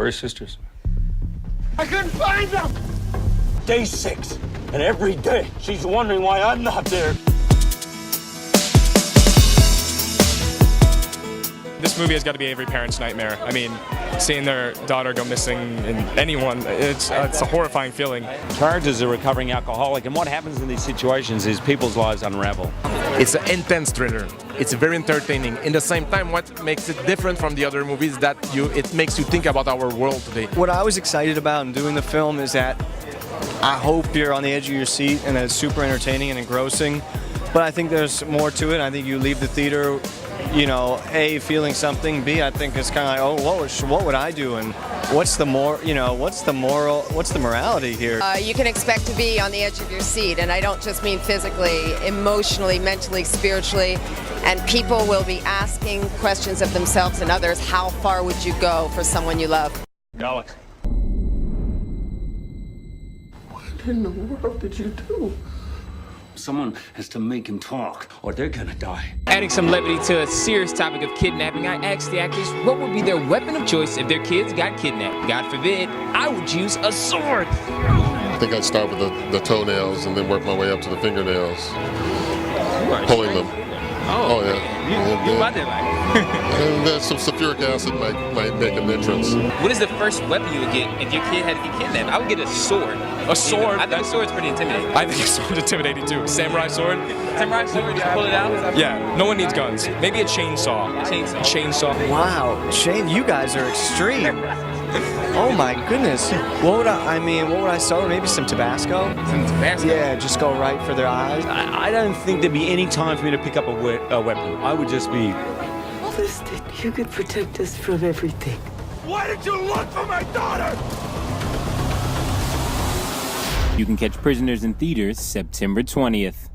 Where are his sisters? I couldn't find them! Day 6, and every day she's wondering why I'm not there. This movie has got to be every parent's nightmare. I mean, seeing their daughter go missing in anyone, it's a horrifying feeling. Charles is a recovering alcoholic, and what happens in these situations is people's lives unravel. It's an intense thriller. It's very entertaining. In the same time, what makes it different from the other movies that it makes you think about our world today. What I was excited about in doing the film is that I hope you're on the edge of your seat and that it's super entertaining and engrossing. But I think there's more to it. I think you leave the theater, you know, A, feeling something, B, I think it's kind of like, oh, what would I do, and what's the morality here? You can expect to be on the edge of your seat, and I don't just mean physically, emotionally, mentally, spiritually, and people will be asking questions of themselves and others. How far would you go for someone you love? Alex. What in the world did you do? Someone has to make him talk, or they're gonna die. Adding some levity to a serious topic of kidnapping, I asked the actors what would be their weapon of choice if their kids got kidnapped. God forbid, I would use a sword. I think I'd start with the toenails and then work my way up to the fingernails, pulling them. Oh yeah. You about that And then some sulfuric acid might make an entrance. What is the first weapon you would get if your kid had to get kidnapped? I would get a sword. A sword? I think a sword's pretty intimidating. I think a sword's intimidating too. Samurai sword? Samurai sword, you pull it out? Yeah, no one needs guns. Maybe a chainsaw. Chainsaw. Wow, Shane, you guys are extreme. Oh my goodness. What would I start with? Maybe some Tabasco? Some Tabasco? Yeah, just go right for their eyes. I don't think there'd be any time for me to pick up a weapon. I would just be... Listen, you could protect us from everything. Why did you look for my daughter? You can catch Prisoners in theaters September 20th.